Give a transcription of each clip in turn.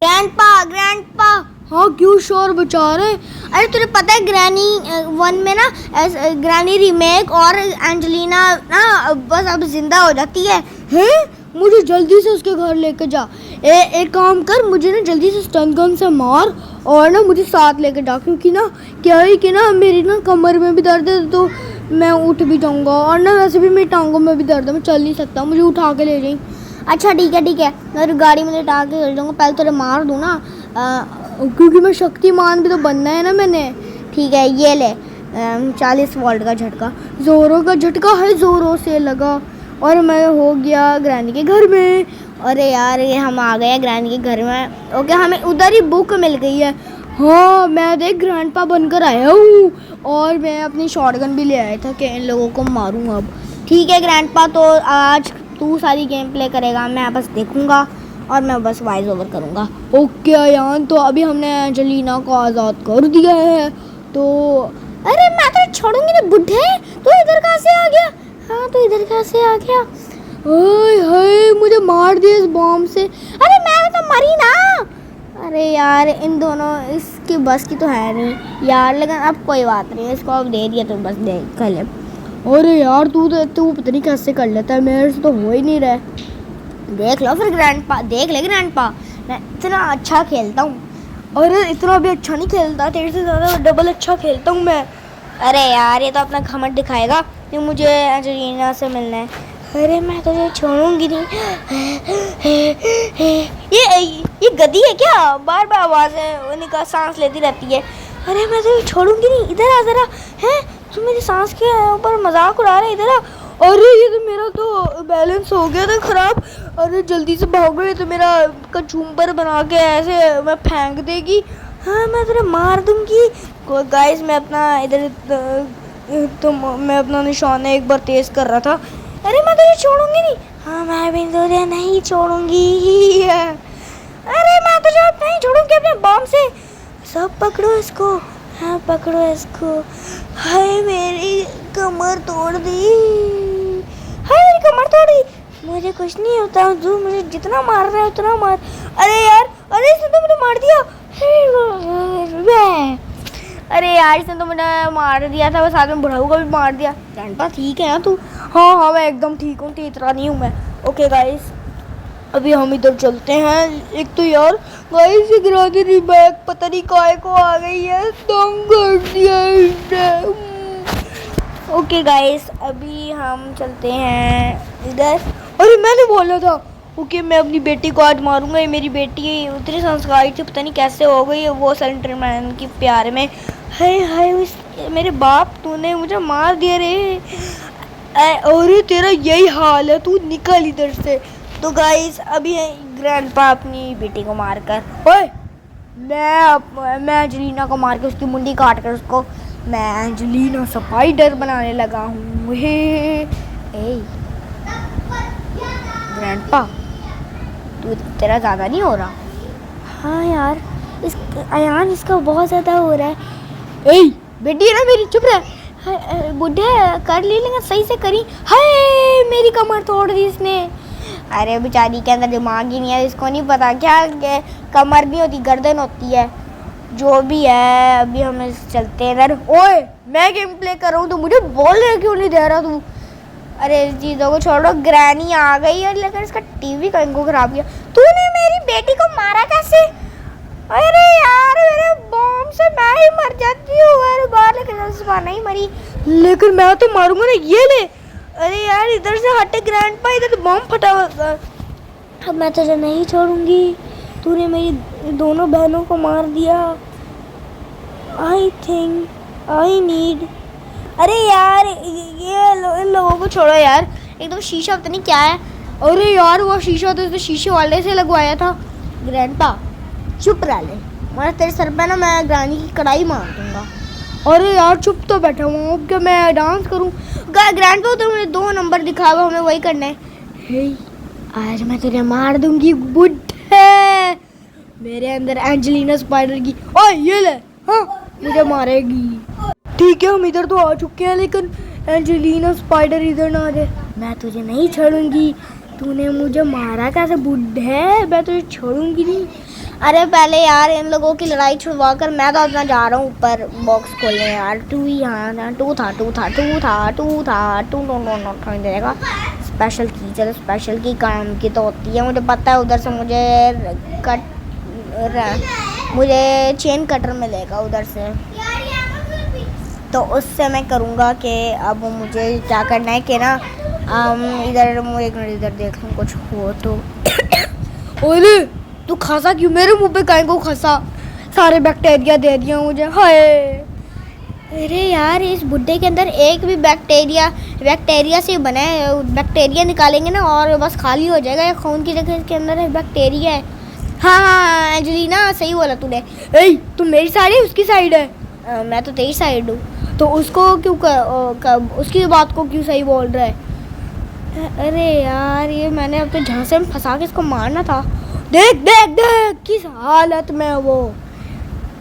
Grandpa. हाँ क्यों शोर बचा रहे? अरे तुझे पता है ग्रैनी 1 में ना ग्रैनी रीमेक और एंजेलिना ना बस अब जिंदा हो जाती है। हैं? मुझे जल्दी से उसके घर लेके जा। एक काम कर, मुझे ना जल्दी से स्टन गन से मार और ना मुझे साथ लेके जा, क्योंकि ना क्या है कि ना मेरी ना कमर में भी दर्द है तो मैं उठ भी जाऊँगा, और ना वैसे भी मेरी टांगों में भी दर्द है, मैं चल नहीं सकता, मुझे उठा के ले जाइए। अच्छा ठीक है, मैं गाड़ी में लेटा के चल जाऊँगा, पहले तेरे मार दूँ ना क्योंकि मैं शक्तिमान भी तो बनना है ना मैंने। ठीक है ये ले 40 वोल्ट का झटका, ज़ोरों का झटका है, ज़ोरों से लगा और मैं हो गया ग्रैनी के घर में। अरे यार ये हम आ गए ग्रैनी के घर में। ओके हमें उधर ही बुक मिल गई है। हाँ मैं देख ग्रैंडपा बनकर आया हूँ और मैं अपनी शॉटगन भी ले आया था कि इन लोगों को मारूँ अब। ठीक है ग्रैंडपा, तो आज तू सारी गेम प्ले करेगा, मैं बस देखूँगा और मैं बस वॉइस ओवर करूँगा। ओके यार, तो अभी हमने एंजेलिना को आज़ाद कर दिया है तो अरे मैं तो छोड़ूंगी ना बुढ़े, तू इधर कहाँ से आ गया? हाँ तो इधर कहाँ से आ गया? ओए हाय मुझे मार दिया इस बॉम्ब से। अरे मैं तो मरी ना। अरे यार इन दोनों इसकी बस की तो है नहीं यार, लेकिन अब कोई बात नहीं, इसको अब दे दिया तो बस दे कर ले। अरे यार तू पता नहीं कैसे कर लेता है, मेरे से तो हो ही नहीं रहा। देख लो फिर ग्रैंडपा, देख ले ग्रैंडपा, मैं इतना अच्छा खेलता हूँ। अरे इतना भी अच्छा नहीं खेलता, तेरे से ज़्यादा डबल अच्छा खेलता हूँ मैं। अरे यार ये तो अपना घमंड दिखाएगा कि मुझे एंजेलिना से मिलना है। अरे मैं तुझे छोड़ूंगी नहीं। ये गधी है क्या? बार बार आवाज़ें उनका सांस लेती रहती है। अरे मैं तुझे छोड़ूंगी नहीं, इधर आ ज़रा। हैं तू मेरी सांस के ऊपर मजाक उड़ा रहे, इधर आ। अरे ये तो मेरा तो बैलेंस हो गया था ख़राब। अरे जल्दी से भागो, ये तो मेरा कचूम्बर बना के ऐसे मैं फेंक देगी। हाँ मैं तुझे मार दूंगी। गाइस मैं अपना इधर तो मैं अपना निशाना एक बार तेज़ कर रहा था। अरे मैं तुझे छोड़ूंगी नहीं। हाँ मैं भी तुझे नहीं छोड़ूंगी। अरे मैं तुझे नहीं छोड़ूंगी अपने बॉम्ब से। सब पकड़ो इसको, हाँ पकड़ो इसको। हाय मेरी कमर तोड़ दी, हाय मेरी कमर तोड़ दी। मुझे कुछ नहीं होता, तू मुझे जितना मार रहा है उतना मार। अरे यार, अरे इसने तो मुझे मार दिया। अरे यार इसने तो मुझे मार दिया था, साथ में बुढ़ाऊ को भी मार दिया। ग्रैंडपा ठीक है ना तू? हाँ मैं एकदम ठीक हूँ, इतना नहीं हूँ मैं। ओके गाइस अभी हम इधर चलते हैं। एक तो यार गाइस ये ग्रैनी रीमेक पता नहीं काहे को आ गई है, तंग कर दिया इसने। ओके गाइस अभी हम चलते हैं इधर। अरे मैंने बोला था ओके मैं अपनी बेटी को आज मारूंगा, ये मेरी बेटी उतनी संस्कारी थी, पता नहीं कैसे हो गई वो सेंटरमैन की प्यार में। हाय हाय मेरे बाप तूने मुझे मार दिया रे। अरे तेरा यही हाल है, तू निकल इधर से। तो गाइस अभी ग्रैंडपा अपनी बेटी को मारकर, ओए मैं एंजेलिना को मार के उसकी मुंडी काट कर उसको मैं एंजेलिना स्पाइडर बनाने लगा हूँ। ग्रैंडपा तेरा ज़्यादा नहीं हो रहा? हाँ यार अयान इसका बहुत ज़्यादा हो रहा है। बेटी है ना मेरी, चुप रह। बुढ़े कर ली लेकिन सही से करी। हाय मेरी कमर तोड़ दी इसने। अरे बेचारी के अंदर दिमाग ही नहीं है, इसको नहीं पता क्या कमर नहीं होती गर्दन होती है। जो भी है अभी हम चलते हैं इधर। ओए मैं गेम प्ले कर रहा हूँ तो मुझे बोल रहे क्यों नहीं दे रहा तू? अरे इस चीज़ों को छोड़ो, ग्रैनी आ गई है लेकिन इसका टीवी कहीं को खराब किया। तूने मेरी बेटी को मारा कैसे? अरे यार मेरे बॉम्ब से मैं ही मर जाती हूँ हर बार, लेकिन इस बार नहीं मरी। लेकिन मैं तो मारूंगा ना, ये ले। अरे यार इधर से हटे ग्रैंडपा, इधर तो बॉम्ब फटा हुआ। अब मैं तुझे नहीं छोड़ूंगी, तूने मेरी दोनों बहनों को मार दिया। I think I need. अरे यार ये इन लोगों को छोड़ो यार, एकदम शीशा पता नहीं क्या है। अरे यार वो शीशा तो इसने शीशे वाले से लगवाया था। ग्रैंडपा चुप रह ले, मैं तेरे सर पे ना मैं ग्रैनी की कढ़ाई मार दूंगा। अरे यार चुप तो बैठा हूँ, क्या मैं डांस करूँ? ग्रैंडपा तो मुझे 2 नंबर दिखा हुआ, हमें वही करना है। आज मैं तुझे मार दूंगी बुढ़े, मेरे अंदर एंजेलिना स्पाइडर की। ओए ये ले, हाँ मुझे मारेगी। ठीक है हम इधर तो आ चुके हैं, लेकिन एंजेलिना स्पाइडर इधर ना आ जाए। मैं तुझे नहीं छोड़ूंगी, तूने मुझे मारा कैसे बुढ़े, मैं तुझे छोड़ूंगी नहीं। अरे पहले यार इन लोगों की लड़ाई छुड़वा कर मैं तो अपना जा रहा हूँ ऊपर बॉक्स खोलने यार। टू ही यहाँ टू था टू नो थोड़ी देगा स्पेशल की। चलो स्पेशल की काम की तो होती है, मुझे पता है। उधर से मुझे चेन कटर मिलेगा उधर से, तो उससे मैं करूँगा कि अब मुझे क्या करना है कि ना इधर मुझे एक मिनट इधर देख लूँ कुछ हो तो। अरे तू खांसा क्यों मेरे मुंह पे? काहे को खांसा? सारे बैक्टीरिया दे दिया मुझे, हाय। अरे यार इस बुड्ढे के अंदर एक भी बैक्टीरिया से बना है। बैक्टीरिया निकालेंगे ना और बस खाली हो जाएगा। या खून की जगह इसके अंदर एक बैक्टीरिया है। हाँ एंजेलिना सही बोला तूने। तुम मेरी साइड है उसकी साइड है? मैं तो तेरी साइड हूँ। तो उसको क्यों उसकी बात को क्यों सही बोल रहा है? अरे यार ये मैंने अपने झांसे में फंसा के इसको मारना था। देख देख देख किस हालत में वो।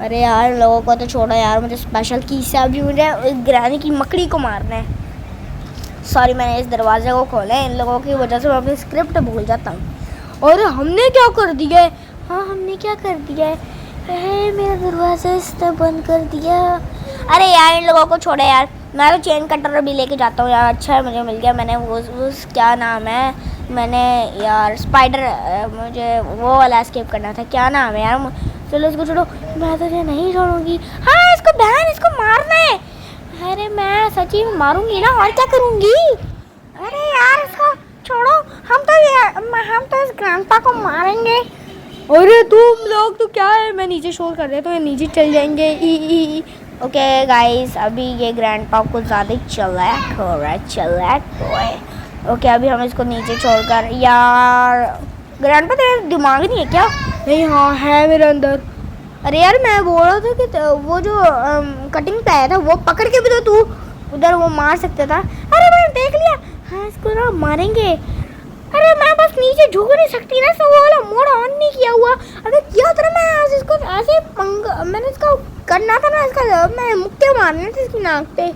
अरे यार लोगों को तो छोड़ो यार, मुझे स्पेशल की से अभी मुझे ग्रैनी की मकड़ी को मारना है। सॉरी मैंने इस दरवाजे को खोला है, इन लोगों की वजह से मैं अपनी स्क्रिप्ट भूल जाता हूँ। और हमने क्या कर दिया है? हाँ हमने क्या कर दिया है? मेरा दरवाजा इसने बंद कर दिया। अरे यार इन लोगों को छोड़े यार, मैं तो चेन कटर भी लेके जाता हूँ यार। अच्छा है मुझे मिल गया। मैंने वो क्या नाम है, मैंने यार स्पाइडर, मुझे वो वाला एस्केप करना था। क्या नाम है यार? चलो इसको छोड़ो, मैं तो ये नहीं छोड़ूंगी। हाँ इसको बहन इसको मारना है। अरे मैं सच्ची में मारूंगी ना, और क्या करूंगी। अरे यार इसको छोड़ो, हम तो इस ग्रैंडपा को मारेंगे। अरे तुम लोग तो क्या है, मैं नीचे शोर कर रहे तो ये नीचे चल जाएंगे। ओके गाइस अभी ये ग्रैंडपा को ज़्यादा चलैक हो रहा है, चलैक बॉय। ओके अभी हम इसको नीचे छोड़कर, यार ग्रैंडपा तेरा दिमाग नहीं है क्या? नहीं हाँ है मेरे अंदर। अरे यार मैं बोल रहा था कि वो जो कटिंग पे आया था वो पकड़ के भी तो तू उधर वो मार सकता था। अरे मैंने देख लिया, हाँ इसको ना मारेंगे। अरे मैं बस नीचे झुक नहीं सकती ना, तो वो वाला मोड ऑन नहीं किया हुआ। अगर किया तो मैं आज इसको ऐसे मैंने इसका करना था ना, इसका मैं मुक्के मारने थे इसकी नाक पे।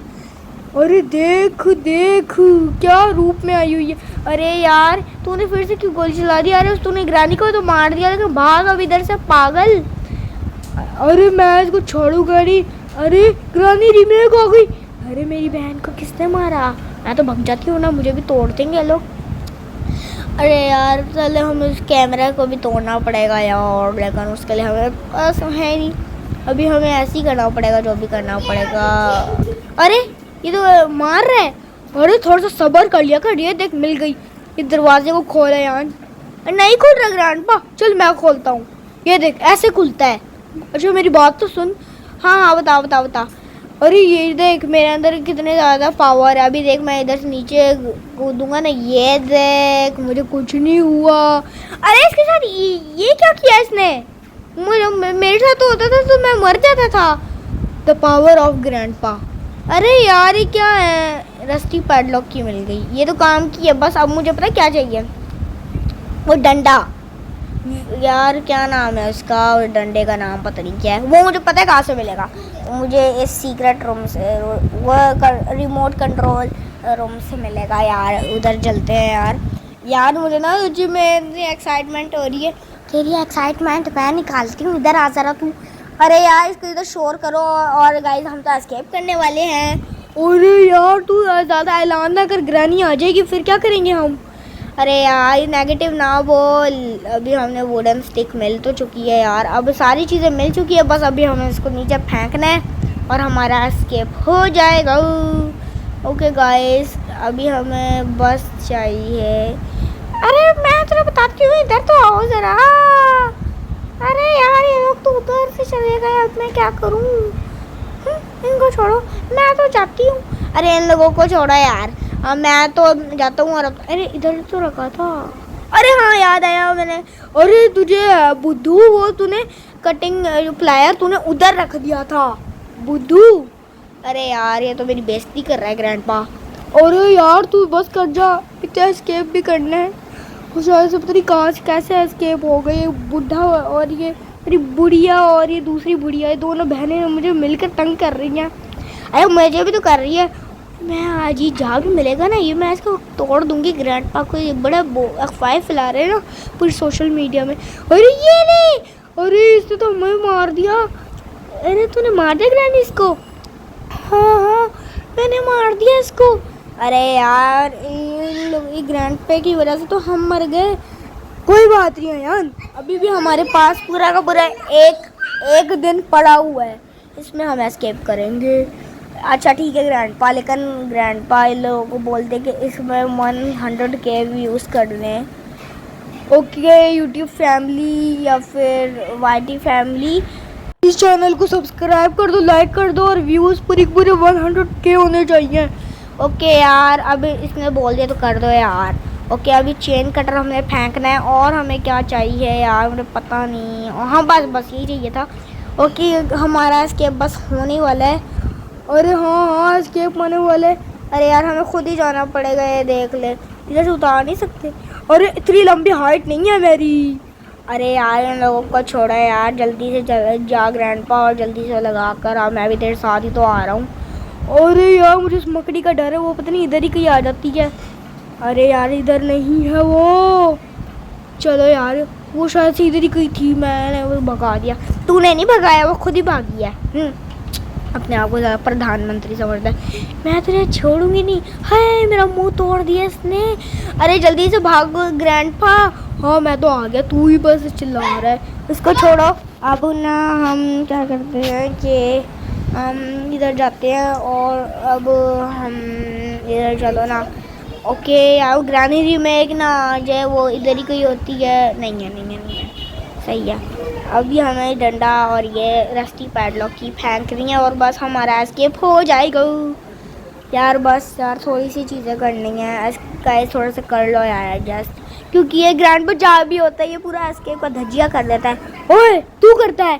अरे देख देख क्या रूप में आई हुई है। अरे यार तूने फिर से क्यों गोली चला दी? अरे तूने ग्रैनी को तो मार दिया, लेकिन भाग अब इधर से पागल। अरे मैं इसको छोड़ूंगा नहीं। अरे ग्रैनी रीमेक हो गई। अरे मेरी बहन को किसने मारा? मैं तो भग जाती हूँ ना, मुझे भी तोड़ देंगे लोग। अरे यार चले हम इस कैमरा को भी तोड़ना पड़ेगा यार, लेकिन उसके लिए हमें पास है नहीं। अभी हमें ऐसे ही करना पड़ेगा जो भी करना पड़ेगा। अरे ये तो मार रहा है। अरे थोड़ा सा सब्र कर लिया कर, ये देख मिल गई। इस दरवाजे को खोला यार, नहीं खोल रहा ग्रैंडपा, चल मैं खोलता हूँ। ये देख ऐसे खुलता है। अच्छा मेरी बात तो सुन। हाँ हाँ बता। अरे ये देख मेरे अंदर कितने ज़्यादा पावर है। अभी देख मैं इधर से नीचे कूदूंगा ना, ये देख मुझे कुछ नहीं हुआ। अरे इसके साथ ये क्या किया इसने? मेरे साथ तो होता था तो मैं मर जाता था। The power of grandpa. अरे यार ये क्या है? रस्टी पैडलॉक की मिल गई, ये तो काम की है। बस अब मुझे पता क्या चाहिए, वो डंडा। यार क्या नाम है उसका? डंडे का नाम पता नहीं क्या है, वो मुझे पता है कहाँ से मिलेगा। मुझे इस सीक्रेट रूम से, वो रिमोट कंट्रोल रूम से मिलेगा यार। उधर चलते हैं यार मुझे ना तुझे मेरी एक्साइटमेंट हो रही है। तेरी एक्साइटमेंट मैं निकालती हूँ, इधर आ जरा तू। अरे यार इसको इधर शोर करो। और गाइस हम तो एस्केप करने वाले हैं। अरे यार तू ज़्यादा ऐलान ना कर, ग्रैनी आ जाएगी फिर क्या करेंगे हम? अरे यार नेगेटिव ना बोल। अभी हमने वुडन स्टिक मिल तो चुकी है यार, अब सारी चीज़ें मिल चुकी है। बस अभी हमें इसको नीचे फेंकना है और हमारा एस्केप हो जाएगा। ओके गाइस अभी हमें बस चाहिए। अरे मैं तुझे बताती हूँ, इधर तो आओ ज़रा। अरे यार ये लोग तो उधर से चले गए, अब मैं क्या करूँ? इनको छोड़ो, मैं तो जाती हूँ। अरे इन लोगों को छोड़ो यार, मैं तो जाता हूँ। और अरे इधर तो रखा था। अरे हाँ याद आया मैंने। अरे तुझे बुद्धू, वो तूने कटिंग प्लायर तूने उधर रख दिया था बुद्धू। अरे यार ये तो मेरी बेइज्जती कर रहा है ग्रैंडपा। अरे यार तू बस कर जा, इतना एस्केप भी करना है। शायद से पता नहीं कहाँ से कैसे एस्केप हो गए। बुढ़ा और ये मेरी बुढ़िया और ये दूसरी बुढ़िया, ये दोनों बहनें मुझे मिलकर तंग कर रही हैं। अरे मुझे भी तो कर रही है। मैं आज ही जहाँ भी मिलेगा ना, ये मैं इसको तोड़ दूंगी ग्रैंडपा को। ये बड़ा अफवाह फैला रहे हैं ना पूरी सोशल मीडिया में। अरे ये नहीं, अरे इसने तो हमें मार दिया। अरे तूने मार दिया ग्रैनी इसको? हाँ हाँ मैंने मार दिया इसको। अरे यार ये ग्रैंड पे की वजह से तो हम मर गए। कोई बात नहीं है यार, अभी भी हमारे पास पूरा का पूरा एक दिन पड़ा हुआ है, इसमें हम एस्केप करेंगे। अच्छा ठीक है ग्रैंडपा, लेकिन ग्रैंडपा इन लोगों को बोलते कि इसमें 100K व्यूज़ कर लें। ओके यूट्यूब फैमिली या फिर वाईटी फैमिली, इस चैनल को सब्सक्राइब कर दो, लाइक कर दो और व्यूज़ पूरे 100K होने चाहिए। ओके यार अब इसने बोल दिया तो कर दो यार। ओके अभी चेन कटर हमें फेंकना है और हमें क्या चाहिए यार मुझे पता नहीं। हाँ बस यही चाहिए था। ओके हमारा एस्केप बस होने वाला है। अरे हाँ एस्केप होने वाला है। अरे यार हमें खुद ही जाना पड़ेगा, ये देख ले, इधर से उतार नहीं सकते। अरे इतनी लंबी हाइट नहीं है मेरी। अरे यार इन लोगों को छोड़ा यार, जल्दी से जा ग्रैंडपा और जल्दी से लगा कर आ, मैं भी तेरे साथ ही तो आ रहा हूँ। अरे यार मुझे उस मकड़ी का डर है, वो पता नहीं इधर ही कहीं आ जाती है। अरे यार इधर नहीं है वो, चलो यार वो शायद से इधर ही कहीं थी, मैंने वो भगा दिया। तूने नहीं भगाया, वो खुद ही भागी है। अपने आप को ज़्यादा प्रधानमंत्री समझता है। मैं तुझे छोड़ूंगी नहीं। हाय मेरा मुंह तोड़ दिया इसने। अरे जल्दी से भागो ग्रैंडपा। हाँ मैं तो आ गया, तू ही बस चिल्ला रहा है। इसको छोड़ो। अब ना हम क्या करते हैं कि हम इधर जाते हैं और अब हम इधर चलो ना। ओके यार ग्रैनी रीमेक ना आ जाए, वो इधर ही कहीं होती है। नहीं है सही है। अभी हमें डंडा और ये रस्टी पैडलॉक की फेंक रही है और बस हमारा एस्केप हो जाएगा यार। बस यार थोड़ी सी चीज़ें करनी है, गाइस थोड़ा सा कर लो यार एडजस्ट, क्योंकि ये ग्रैंड पर जा भी होता है, ये पूरा एस्केप का धज्जिया कर देता है। ओए तू करता है।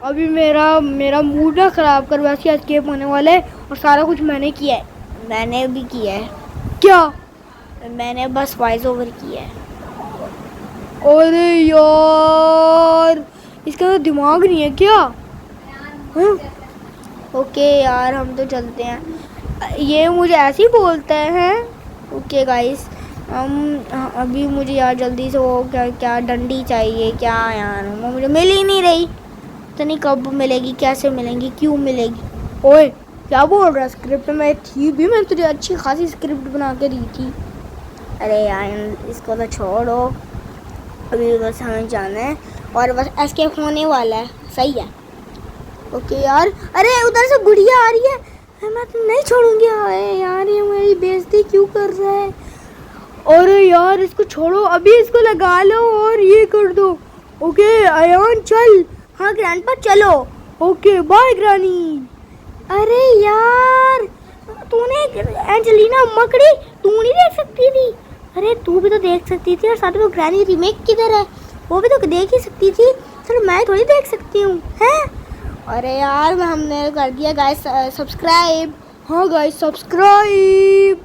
अभी मेरा मूड ना ख़राब कर, वैसे एस्केप होने वाला है और सारा कुछ मैंने किया है। मैंने भी किया है। क्या? मैंने बस वॉइस ओवर किया है। अरे यार इसका तो दिमाग नहीं है क्या? ओके यार हम तो चलते हैं, ये मुझे ऐसे ही बोलते हैं। ओके गाइस अभी मुझे यार जल्दी से वो क्या डंडी चाहिए क्या यार, वो मुझे मिल ही नहीं रही। तो नहीं कब मिलेगी, कैसे मिलेंगी, क्यों मिलेगी? ओए क्या बोल रहा है? स्क्रिप्ट में थी भी, मैं तुझे अच्छी खासी स्क्रिप्ट बना के दी थी। अरे यार इसको तो छोड़ो, अभी बस हमें जाना है और बस एस्केप होने वाला है। सही है। ओके यार अरे उधर से बुढ़िया आ रही है, मैं तो नहीं छोड़ूंगी। अरे यार ये मेरी बेइज्जती क्यों कर रहा है? अरे यार इसको छोड़ो, अभी इसको लगा लो और ये कर दो। ओके अयान चल। हाँ ग्रैंडपा चलो। Okay bye ग्रानी। अरे यार तूने एंजेलिना मकड़ी तू नहीं देख सकती थी? अरे तू भी तो देख सकती थी, और साथ में ग्रैनी रीमेक किधर है, वो भी तो देख ही सकती थी। चलो मैं थोड़ी देख सकती हूँ हैं? अरे यार हमने कर दिया गाइस सब्सक्राइब। हाँ गाइस सब्सक्राइब।